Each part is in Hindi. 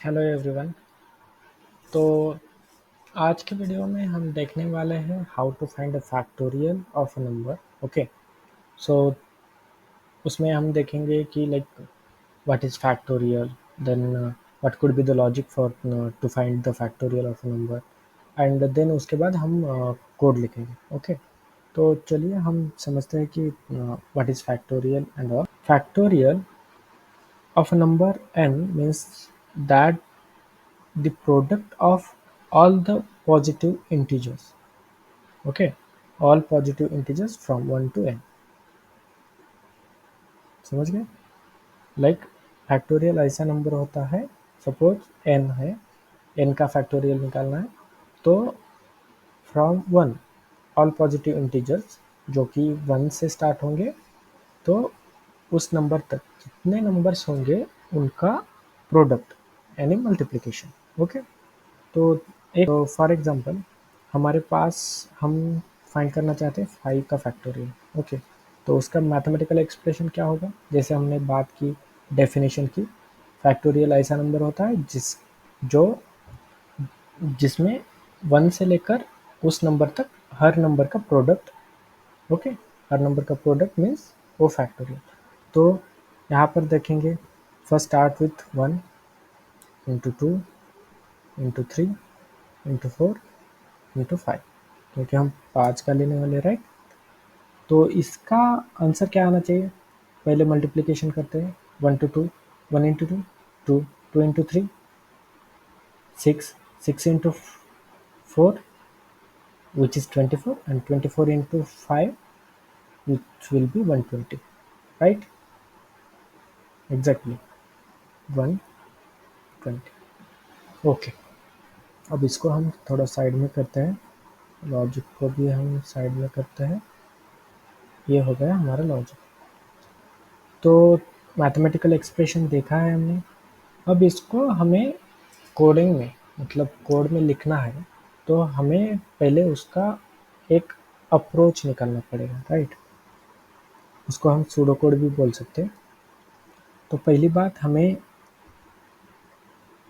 Hello everyone. तो आज के वीडियो में हम देखने वाले हैं how to find a factorial of a number. Okay, so उसमें हम देखेंगे कि like what is factorial, then what could be the logic for to find the factorial of a number, and then उसके बाद हम कोड लिखेंगे। ओके, तो चलिए हम समझते हैं कि what is factorial and all. Factorial of a number n means that the product of all the positive integers. Okay, all positive integers from 1 to n। समझ गए? लाइक फैक्टोरियल ऐसा नंबर होता है, सपोज n है, n का फैक्टोरियल निकालना है, तो फ्रॉम 1 ऑल पॉजिटिव इंटीजर्स जो कि 1 से स्टार्ट होंगे, तो उस नंबर तक जितने नंबर्स होंगे उनका प्रोडक्ट यानी मल्टीप्लिकेशन। ओके, तो एक फॉर एग्जांपल हमारे पास हम फाइंड करना चाहते हैं 5 का फैक्टोरियल। ओके, तो उसका मैथमेटिकल एक्सप्रेशन क्या होगा? जैसे हमने बात की डेफिनेशन की, फैक्टोरियल ऐसा नंबर होता है जो जिसमें 1 से लेकर उस नंबर तक हर नंबर का प्रोडक्ट। ओके, हर नंबर का प्रोडक्ट मीन्स वो फैक्टोरियल। तो यहाँ पर देखेंगे, first start with 1 into 2 into 3 into 4 into 5, क्योंकि हम 5 का लेने वाले, राइट। तो इसका आंसर क्या आना चाहिए? पहले मल्टीप्लिकेशन करते हैं, 1 to 2, 1 into 2, 2, 2 into 3, 6, 6 into 4 which is 24, and 24 into 5 which will be 120, right? Exactly 120। Okay, अब इसको हम थोड़ा साइड में करते हैं, लॉजिक को भी हम साइड में करते हैं। ये हो गया हमारा लॉजिक। तो मैथमेटिकल एक्सप्रेशन देखा है हमने, अब इसको हमें कोडिंग में, मतलब कोड में लिखना है, तो हमें पहले उसका एक अप्रोच निकालना पड़ेगा, राइट। उसको हम सूडो कोड भी बोल सकते हैं। तो पहली बात, हमें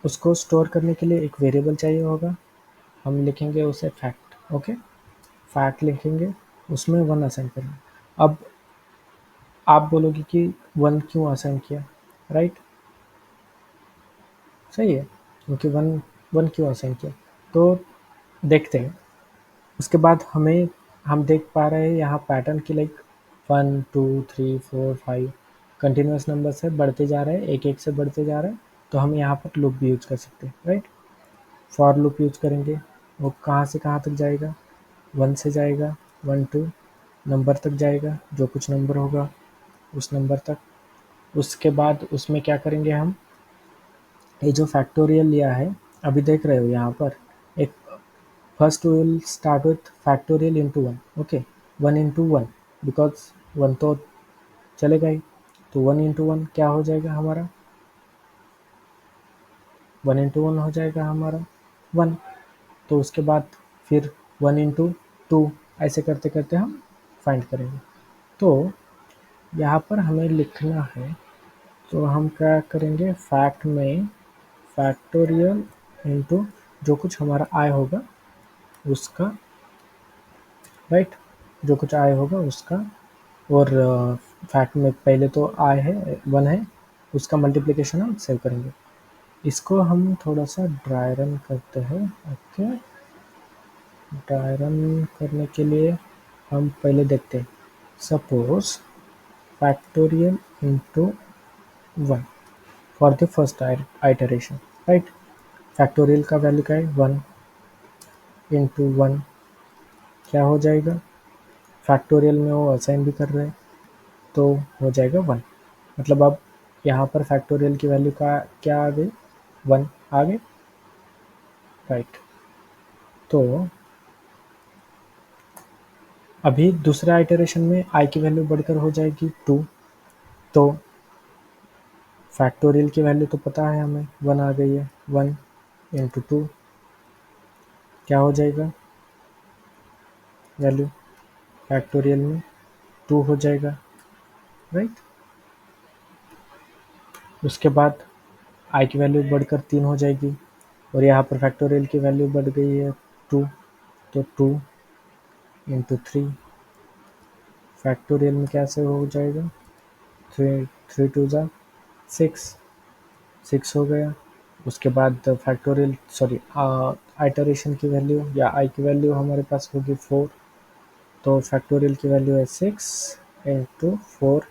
उसको स्टोर करने के लिए एक वेरिएबल चाहिए होगा। हम लिखेंगे उसे फैक्ट। ओके, फैक्ट लिखेंगे, उसमें 1 असाइन करेंगे। अब आप बोलोगे कि 1 क्यों असाइन किया, राइट। सही है, क्योंकि 1 क्यों असाइन किया, तो देखते हैं। उसके बाद हम देख पा रहे हैं यहाँ पैटर्न की, लाइक 1 2 3 4 5 कंटिन्यूस नंबर से बढ़ते जा रहे हैं, एक एक से बढ़ते जा रहे हैं। तो हम यहाँ पर लूप भी यूज कर सकते हैं, राइट। फॉर लूप यूज करेंगे, वो कहाँ से कहाँ तक जाएगा? 1 से जाएगा, 1 2 नंबर तक जाएगा, जो कुछ नंबर होगा उस नंबर तक। उसके बाद उसमें क्या करेंगे हम, ये जो फैक्टोरियल लिया है, अभी देख रहे हो यहाँ पर, एक first will start with factorial into 1। Okay, 1 into 1, because 1 तो चलेगा ही, तो 1 इंटू 1 क्या हो जाएगा हमारा? 1 इंटू 1 हो जाएगा हमारा 1। तो उसके बाद फिर 1 इंटू 2, ऐसे करते करते हम फाइंड करेंगे। तो यहाँ पर हमें लिखना है, तो हम क्या करेंगे, फैक्ट में फैक्टोरियल इंटू जो कुछ हमारा आय होगा उसका, राइट, जो कुछ आय होगा उसका। और फैक्ट में पहले तो आय है, 1 है, उसका मल्टीप्लिकेशन हम सेव करेंगे। इसको हम थोड़ा सा ड्राई रन करते हैं। ओके, ड्राई रन करने के लिए हम पहले देखते हैं, suppose factorial into 1 for the first iteration, right. Factorial का वैल्यू क्या है? 1 इंटू 1 क्या हो जाएगा? फैक्टोरियल में वो असाइन भी कर रहे हैं, तो हो जाएगा 1। मतलब अब यहाँ पर फैक्टोरियल की वैल्यू का क्या आ गई? 1 आ गई, राइट। तो अभी दूसरे आइटरेशन में आई की वैल्यू बढ़कर हो जाएगी 2। तो फैक्टोरियल की वैल्यू तो पता है हमें, 1 आ गई है। 1 इंटू 2 क्या हो जाएगा वैल्यू? फैक्टोरियल में 2 हो जाएगा, राइट। उसके बाद आई की वैल्यू बढ़कर 3 हो जाएगी और यहाँ पर फैक्टोरियल की वैल्यू बढ़ गई है 2, तो 2 इंटू 3 फैक्टोरियल में कैसे हो जाएगा, 3 2 ज़ा 6, 6 हो गया। उसके बाद फैक्टोरियल सॉरी आइटरेशन की वैल्यू या आई की वैल्यू हमारे पास होगी 4, तो फैक्टोरियल की वैल्यू है 6 इंटू 4,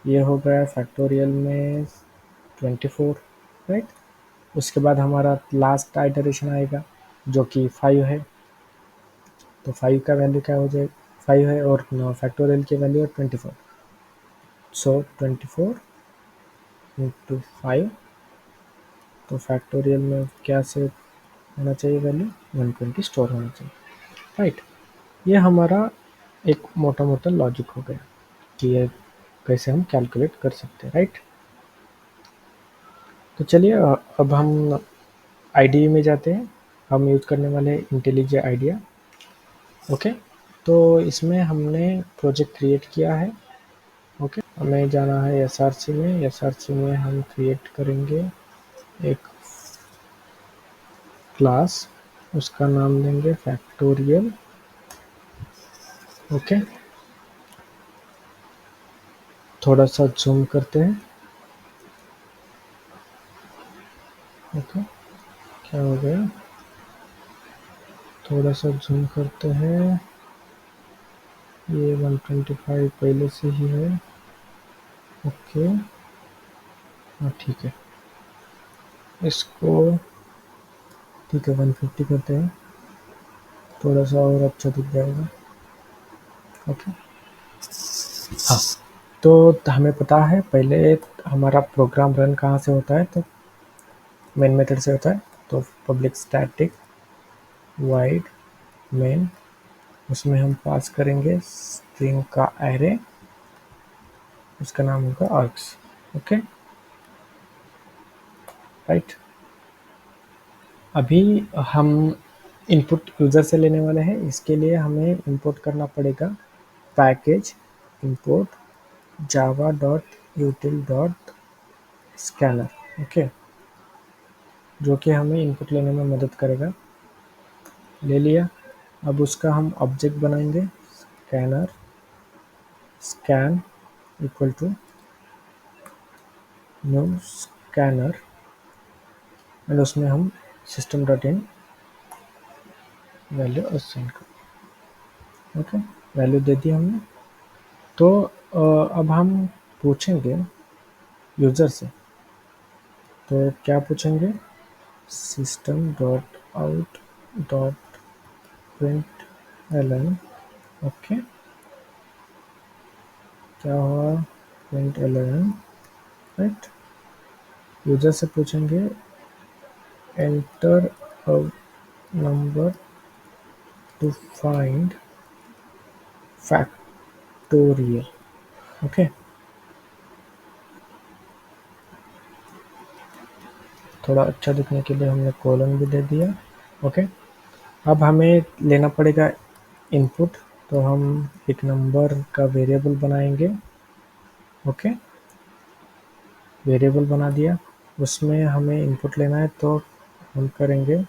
ये हो गया फैक्टोरियल में 24, राइट। उसके बाद हमारा लास्ट आइटरेशन आएगा जो कि 5 है, तो 5 का वैल्यू क्या हो जाएगा, 5 है और फैक्टोरियल की वैल्यू है 24, सो 24 इंटू 5, तो फैक्टोरियल में क्या से होना चाहिए वैल्यू, 120 स्टोर होना चाहिए, राइट। ये हमारा एक मोटा मोटा लॉजिक हो गया कि ये कैसे हम कैलकुलेट कर सकते हैं, राइट। तो चलिए अब हम आईडीई में जाते हैं। हम यूज़ करने वाले हैं इंटेलिजेंट आइडिया, ओके। तो इसमें हमने प्रोजेक्ट क्रिएट किया है, ओके। हमें जाना है एसआरसी में, एसआरसी में हम क्रिएट करेंगे एक क्लास, उसका नाम देंगे फैक्टोरियल, ओके। थोड़ा सा जूम करते हैं, ओके। क्या हो गया, थोड़ा सा जूम करते हैं, ये 125 पहले से ही है, ओके। हाँ ठीक है, इसको ठीक है 150 करते हैं, थोड़ा सा और अच्छा दिख जाएगा, ओके। हाँ, तो हमें पता है पहले हमारा प्रोग्राम रन कहाँ से होता है, तो मेन मेथड से होता है। तो पब्लिक स्टैटिक वाइड मेन, उसमें हम पास करेंगे स्ट्रिंग का एरे, उसका नाम होगा आर्क्स, ओके, राइट। अभी हम इनपुट यूज़र से लेने वाले हैं, इसके लिए हमें इंपोर्ट करना पड़ेगा package import Java dot यूटिल dot scanner, okay, जो कि हमें इनपुट लेने में मदद करेगा। ले लिया, अब उसका हम ऑब्जेक्ट बनाएंगे scanner scan equal to new scanner and उसमें हम system dot in value assign कर, ओके, वैल्यू दे दी हमने। तो अब हम पूछेंगे यूज़र से, तो क्या पूछेंगे, system dot out dot print ln, okay, क्या हुआ प्रिंट एलन, राइट। यूज़र से पूछेंगे enter a number to find factorial, okay. थोड़ा अच्छा दिखने के लिए हमने कोलन भी दे दिया, ओके। अब हमें लेना पड़ेगा इनपुट, तो हम एक नंबर का वेरिएबल बनाएंगे, ओके, वेरिएबल बना दिया, उसमें हमें इनपुट लेना है, तो हम करेंगे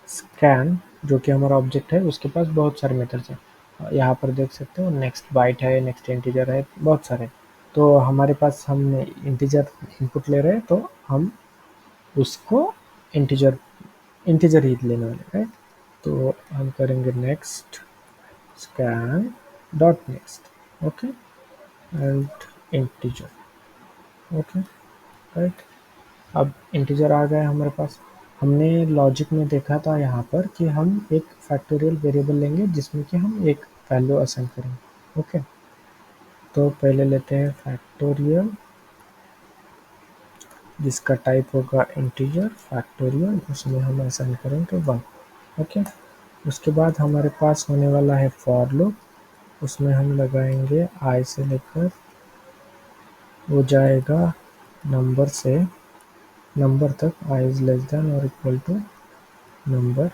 स्कैन, जो कि हमारा ऑब्जेक्ट है, उसके पास बहुत सारे मेथड्स हैं, यहाँ पर देख सकते हो, नेक्स्ट बाइट है, नेक्स्ट इंटीजर है, बहुत सारे। तो हमारे पास हम इंटीजर इनपुट ले रहे हैं, तो हम उसको इंटीजर इंटीजर ही लेने वाले, राइट। तो हम करेंगे next scan dot next, okay, and integer, okay, right. अब इंटीजर आ गया हमारे पास। हमने लॉजिक में देखा था यहाँ पर कि हम एक फैक्टोरियल वेरिएबल लेंगे जिसमें कि हम एक वैल्यू असाइन करेंगे, ओके। तो पहले लेते हैं फैक्टोरियल जिसका टाइप होगा इंटीजर फैक्टोरियल, उसमें हम असाइन करेंगे 1, ओके। उसके बाद हमारे पास होने वाला है फॉर लूप, उसमें हम लगाएंगे आई से लेकर वो जाएगा नंबर से नंबर तक, आई इज लेस देन और equal to number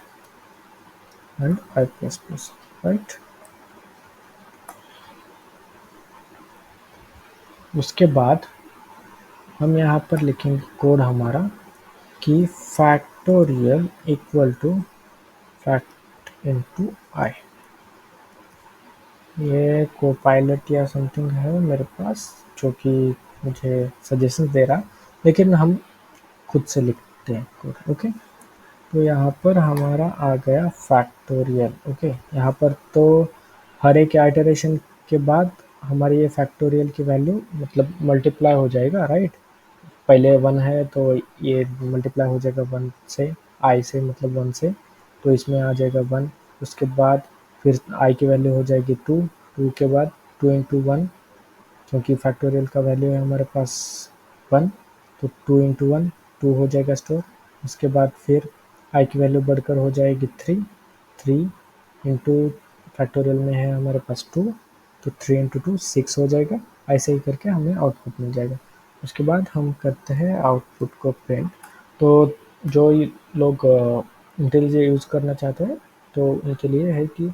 and i plus plus, right. उसके बाद हम यहाँ पर लिखेंगे कोड हमारा कि factorial equal to fact into i. ये कोपायलट या समथिंग है मेरे पास जो कि मुझे सजेशन दे रहा, लेकिन हम खुद से लिखते हैं कोड। ओके, तो यहाँ पर हमारा आ गया फैक्टोरियल। ओके, यहाँ पर तो हर एक आइटरेशन के बाद हमारी ये फैक्टोरियल की वैल्यू मतलब मल्टीप्लाई हो जाएगा, राइट। पहले 1 है तो ये मल्टीप्लाई हो जाएगा 1 से, आई से मतलब 1 से, तो इसमें आ जाएगा 1। उसके बाद फिर आई की वैल्यू हो जाएगी 2, 2 के बाद 2 इंटू 1, क्योंकि फैक्टोरियल का वैल्यू है हमारे पास 1, तो 2 इंटू 1 2 हो जाएगा स्टोर। उसके बाद फिर आई की वैल्यू बढ़कर हो जाएगी 3, 3 इंटू फैक्टोरियल में है हमारे पास 2, तो 3 इंटू 2 6 हो जाएगा। ऐसे ही करके हमें आउटपुट मिल जाएगा। उसके बाद हम करते हैं आउटपुट को प्रिंट। तो जो लोग इंटेलिजेंट यूज़ करना चाहते हैं तो उनके लिए है कि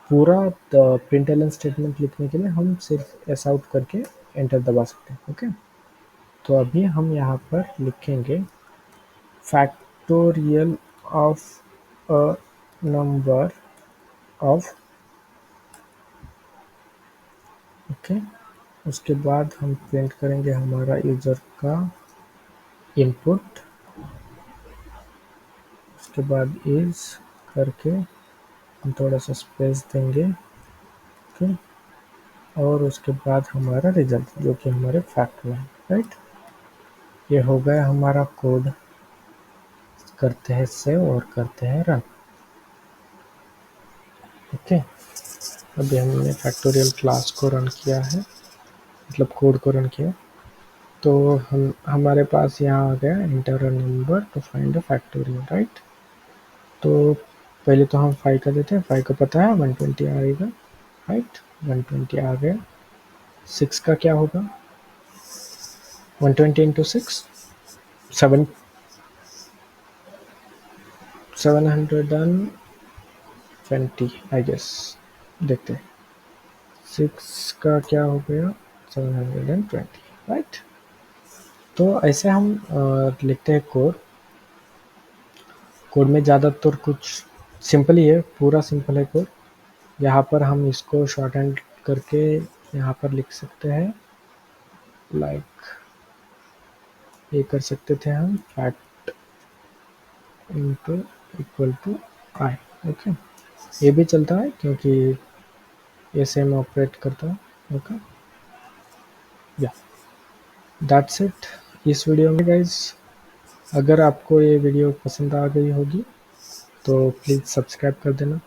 पूरा प्रिंटलन स्टेटमेंट लिखने के लिए हम सिर्फ एस आउट करके एंटर दबा सकते हैं। ओके, तो अभी हम यहाँ पर लिखेंगे factorial of a number of. Okay, उसके बाद हम प्रिंट करेंगे हमारा यूज़र का इनपुट। उसके बाद इज करके हम थोड़ा सा स्पेस देंगे। ओके, और उसके बाद हमारा रिजल्ट जो कि हमारे फैक्ट में है, राइट। ये हो गया हमारा कोड। करते हैं सेव और करते हैं रन। ओके, अभी हमने फैक्टोरियल क्लास को रन किया है, मतलब कोड को रन किया, तो हम हमारे पास यहाँ आ गया enter a number to find a factorial, right. तो पहले तो हम 5 कर देते हैं, 5 का पता है 120 आएगा, राइट। 120 आ गया। 6 का क्या होगा, 120 इंटू 6 720 आई गेस। देखते हैं 6 का क्या हो गया, 720, राइट। तो ऐसे हम लिखते हैं कोड। कोड में ज़्यादातर कुछ सिंपल ही है, पूरा सिंपल है कोड। यहाँ पर हम इसको शॉर्ट हैंड करके यहाँ पर लिख सकते हैं, लाइक ये कर सकते थे हम fact into equal to i. Okay, ये भी चलता है क्योंकि ये सेम ऑपरेट करता है। ओके, या दैट्स इट इस वीडियो में गाइज। अगर आपको ये वीडियो पसंद आ गई होगी तो प्लीज़ सब्सक्राइब कर देना।